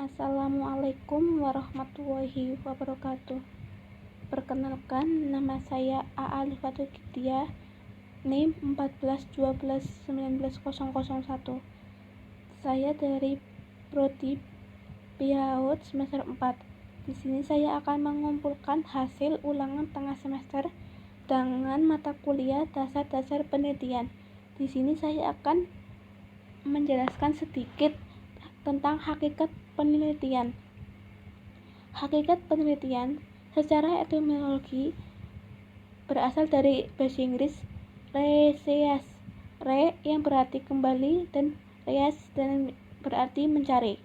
Assalamualaikum warahmatullahi wabarakatuh. Perkenalkan, nama saya A.A. Lifatul Kitia, NIM 1412190001. Saya dari Prodi PIAUD semester 4. Di sini saya akan mengumpulkan hasil ulangan tengah semester dengan mata kuliah dasar-dasar penelitian. Di sini saya akan menjelaskan sedikit tentang hakikat penelitian. Hakikat penelitian secara etimologi berasal dari bahasa Inggris research, re yang berarti kembali dan research dan berarti mencari.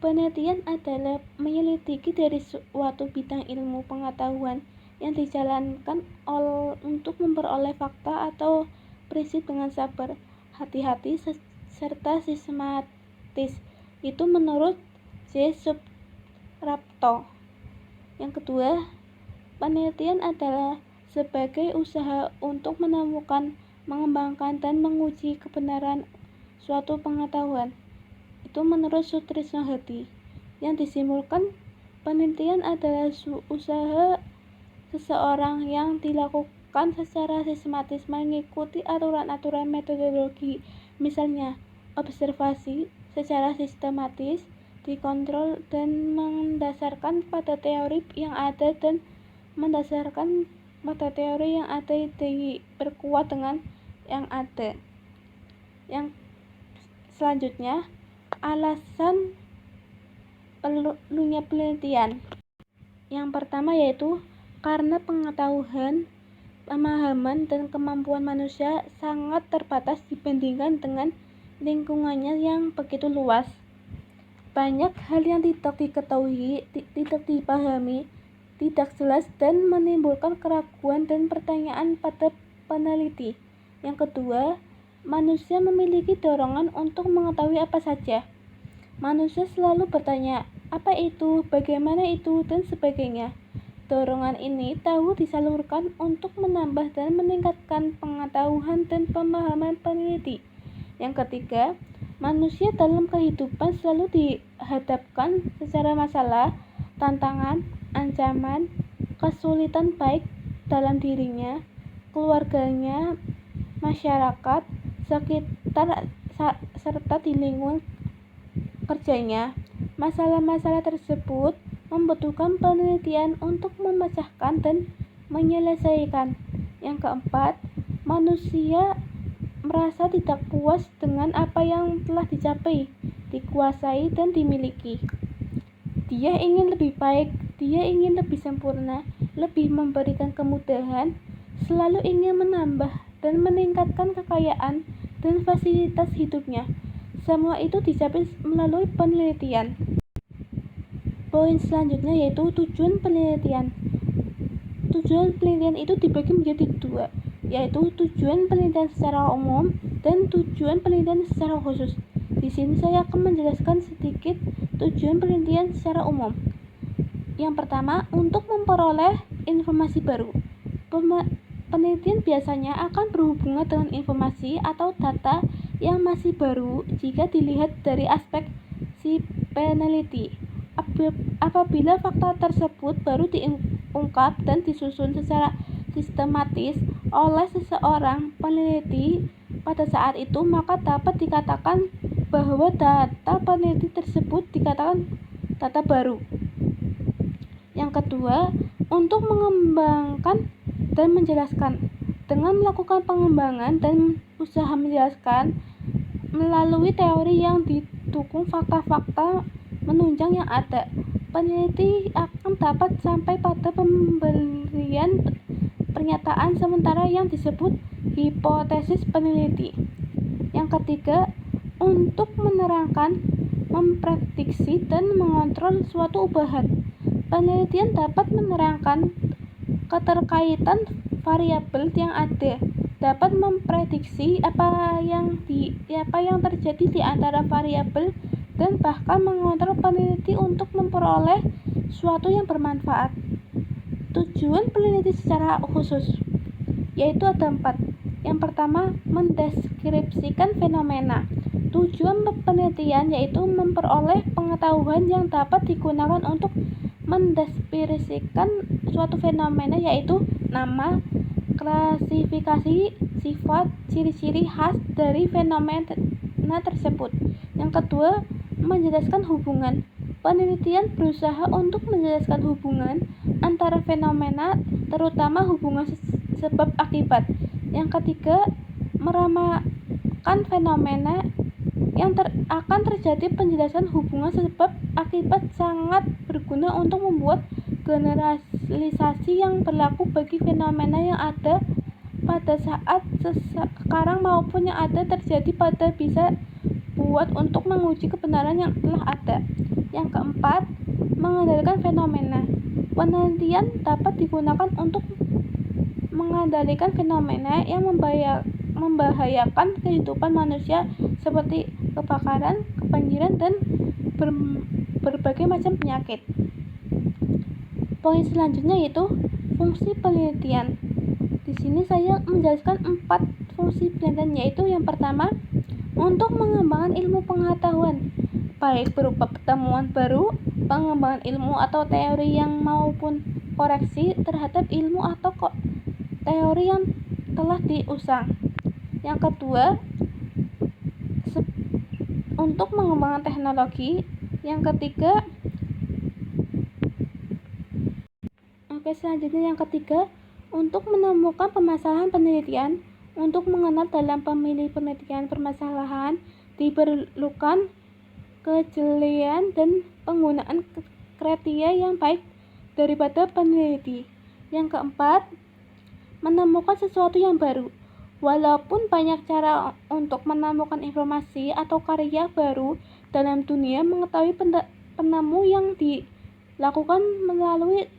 Penelitian adalah menyelidiki dari suatu bidang ilmu pengetahuan yang dijalankan untuk memperoleh fakta atau prinsip dengan sabar, hati-hati, serta sistematis. Itu menurut J. Suprapto. Yang kedua, penelitian adalah sebagai usaha untuk menemukan, mengembangkan, dan menguji kebenaran suatu pengetahuan. Itu menurut Sutrisno Hadi. Yang disimpulkan, penelitian adalah usaha seseorang yang dilakukan secara sistematis mengikuti aturan-aturan metodologi, misalnya observasi secara sistematis, dikontrol dan mendasarkan pada teori yang ada diperkuat dengan yang ada. Yang selanjutnya, alasan perlunya penelitian. Yang pertama yaitu karena pengetahuan, pemahaman, dan kemampuan manusia sangat terbatas dibandingkan dengan lingkungannya yang begitu luas. Banyak hal yang tidak diketahui, tidak dipahami, tidak jelas, dan menimbulkan keraguan dan pertanyaan pada peneliti. Yang kedua, manusia memiliki dorongan untuk mengetahui apa saja. Manusia selalu bertanya, apa itu, bagaimana itu, dan sebagainya. Dorongan ini tahu disalurkan untuk menambah dan meningkatkan pengetahuan dan pemahaman peneliti. Yang ketiga, manusia dalam kehidupan selalu dihadapkan secara masalah, tantangan, ancaman, kesulitan baik dalam dirinya, keluarganya, masyarakat sekitar, serta di lingkungan kerjanya. Masalah-masalah tersebut membutuhkan penelitian untuk memecahkan dan menyelesaikan. Yang keempat, manusia merasa tidak puas dengan apa yang telah dicapai, dikuasai, dan dimiliki. Dia ingin lebih baik, dia ingin lebih sempurna, lebih memberikan kemudahan, selalu ingin menambah dan meningkatkan kekayaan dan fasilitas hidupnya. Semua itu dicapai melalui penelitian. Poin selanjutnya yaitu tujuan penelitian. Tujuan penelitian itu dibagi menjadi dua, yaitu tujuan penelitian secara umum dan tujuan penelitian secara khusus. Di sini saya akan menjelaskan sedikit tujuan penelitian secara umum. Yang pertama, untuk memperoleh informasi baru. Penelitian biasanya akan berhubungan dengan informasi atau data yang masih baru jika dilihat dari aspek si peneliti. Apabila fakta tersebut baru diungkap dan disusun secara sistematis oleh seseorang peneliti pada saat itu, maka dapat dikatakan bahwa data peneliti tersebut dikatakan data baru. Yang kedua, untuk mengembangkan dan menjelaskan. Dengan melakukan pengembangan dan usaha menjelaskan melalui teori yang didukung fakta-fakta menunjang yang ada, peneliti akan dapat sampai pada pemberian pernyataan sementara yang disebut hipotesis peneliti. Yang ketiga, untuk menerangkan, memprediksi, dan mengontrol suatu ubahan. Penelitian dapat menerangkan keterkaitan variabel yang ada, dapat memprediksi apa yang terjadi di antara variabel, dan bahkan mengontrol peneliti untuk memperoleh sesuatu yang bermanfaat. Tujuan peneliti secara khusus yaitu ada 4. Yang pertama, mendeskripsikan fenomena. Tujuan penelitian yaitu memperoleh pengetahuan yang dapat digunakan untuk mendeskripsikan suatu fenomena, yaitu nama, klasifikasi, sifat, ciri-ciri khas dari fenomena tersebut. Yang kedua, menjelaskan hubungan. Penelitian berusaha untuk menjelaskan hubungan antara fenomena, terutama hubungan sebab akibat. Yang ketiga, meramalkan fenomena yang akan terjadi. Penjelasan hubungan sebab akibat sangat berguna untuk membuat generalisasi yang berlaku bagi fenomena yang ada pada saat sekarang maupun yang ada terjadi pada bisa buat untuk menguji kebenaran yang telah ada. Yang keempat, mengendalikan fenomena. Penelitian dapat digunakan untuk mengendalikan fenomena yang membahayakan kehidupan manusia seperti kebakaran, kebanjiran, dan berbagai macam penyakit. Poin selanjutnya yaitu fungsi penelitian. Di sini saya menjelaskan 4 fungsi penelitian, yaitu yang pertama, untuk mengembangkan ilmu pengetahuan, baik berupa pertemuan baru, pengembangan ilmu atau teori yang maupun koreksi terhadap ilmu atau teori yang telah diusang. Yang kedua, untuk mengembangkan teknologi. Yang ketiga, selanjutnya yang ketiga, untuk menemukan permasalahan penelitian. Untuk mengenal dalam pemilih penelitian permasalahan diperlukan kejelian dan penggunaan kriteria yang baik daripada peneliti. Yang keempat, menemukan sesuatu yang baru. Walaupun banyak cara untuk menemukan informasi atau karya baru dalam dunia, mengetahui penemu yang dilakukan melalui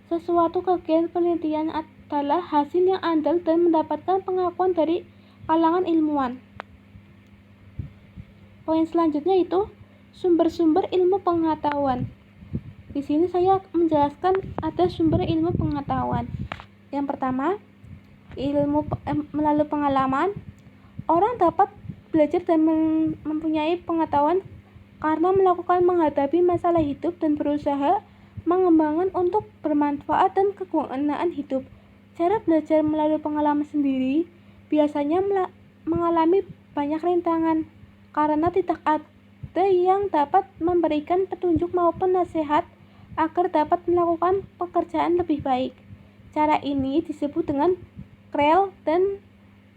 sesuatu kegiatan penelitian adalah hasil yang andal dan mendapatkan pengakuan dari kalangan ilmuwan. Poin selanjutnya itu sumber-sumber ilmu pengetahuan. Di sini saya menjelaskan ada sumber ilmu pengetahuan. Yang pertama, melalui pengalaman. Orang dapat belajar dan mempunyai pengetahuan karena menghadapi masalah hidup dan berusaha mengembangkan untuk bermanfaat dan kegunaan hidup. Cara belajar melalui pengalaman sendiri biasanya mengalami banyak rintangan karena tidak ada yang dapat memberikan petunjuk maupun nasihat agar dapat melakukan pekerjaan lebih baik. Cara ini disebut dengan trial dan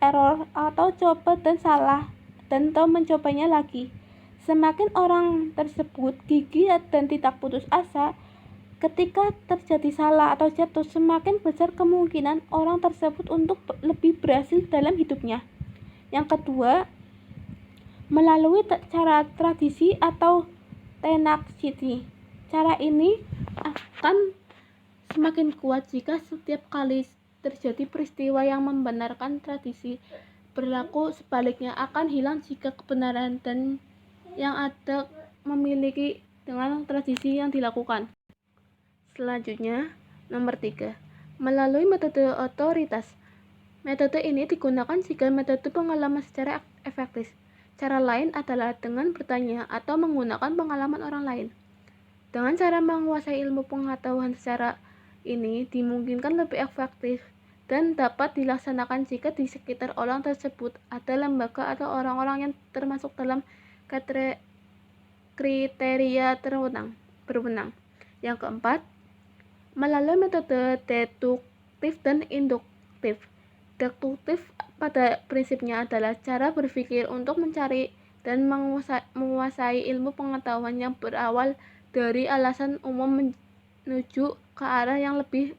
error atau coba dan salah dan mencobanya lagi. Semakin orang tersebut gigih dan tidak putus asa ketika terjadi salah atau jatuh, semakin besar kemungkinan orang tersebut untuk lebih berhasil dalam hidupnya. Yang kedua, melalui cara tradisi atau tenacity. Cara ini akan semakin kuat jika setiap kali terjadi peristiwa yang membenarkan tradisi berlaku, sebaliknya akan hilang jika kebenaran dan yang ada memiliki dengan tradisi yang dilakukan. Selanjutnya, nomor 3, melalui metode otoritas. Metode ini digunakan jika metode pengalaman secara efektif. Cara lain adalah dengan bertanya atau menggunakan pengalaman orang lain. Dengan cara menguasai ilmu pengetahuan secara ini dimungkinkan lebih efektif dan dapat dilaksanakan jika di sekitar orang tersebut ada lembaga atau orang-orang yang termasuk dalam kriteria berwenang. Yang keempat, melalui metode deduktif dan induktif. Deduktif pada prinsipnya adalah cara berpikir untuk mencari dan menguasai ilmu pengetahuan yang berawal dari alasan umum menuju ke arah yang lebih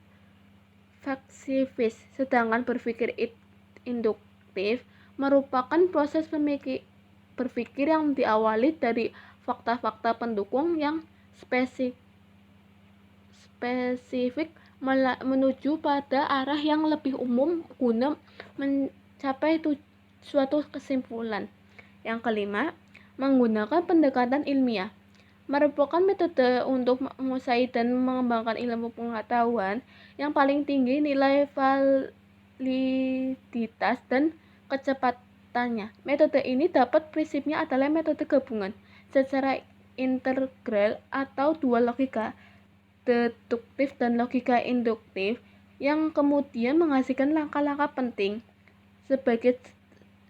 spesifis, sedangkan berpikir induktif merupakan proses berpikir yang diawali dari fakta-fakta pendukung yang spesifik menuju pada arah yang lebih umum guna mencapai suatu kesimpulan. Yang kelima, menggunakan pendekatan ilmiah. Merupakan metode untuk menguasai dan mengembangkan ilmu pengetahuan yang paling tinggi nilai validitas dan Tanya, metode ini dapat prinsipnya adalah metode gabungan secara integral atau dual logika deduktif dan logika induktif yang kemudian menghasilkan langkah-langkah penting sebagai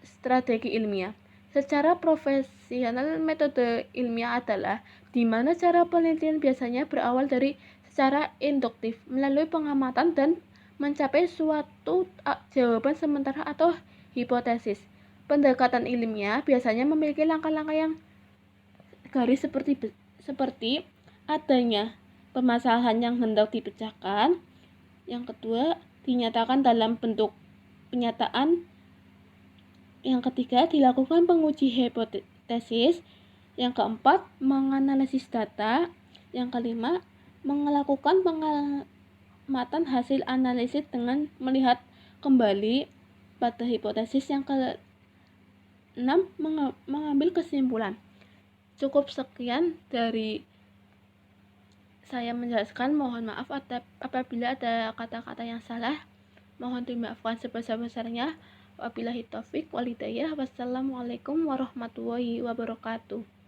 strategi ilmiah. Secara profesional, metode ilmiah adalah di mana cara penelitian biasanya berawal dari secara induktif melalui pengamatan dan mencapai suatu jawaban sementara atau hipotesis. Pendekatan ilmiah biasanya memiliki langkah-langkah yang garis seperti adanya permasalahan yang hendak dipecahkan. Yang kedua, dinyatakan dalam bentuk penyataan. Yang ketiga, dilakukan penguji hipotesis. Yang keempat, menganalisis data. Yang kelima, melakukan pengamatan hasil analisis dengan melihat kembali pada hipotesis. Yang keenam, mengambil kesimpulan. Cukup sekian dari saya menjelaskan. Mohon maaf apabila ada kata-kata yang salah. Mohon dimaafkan sebesar-besarnya. Wabillahi taufik walhidayah. Wassalamualaikum warahmatullahi wabarakatuh.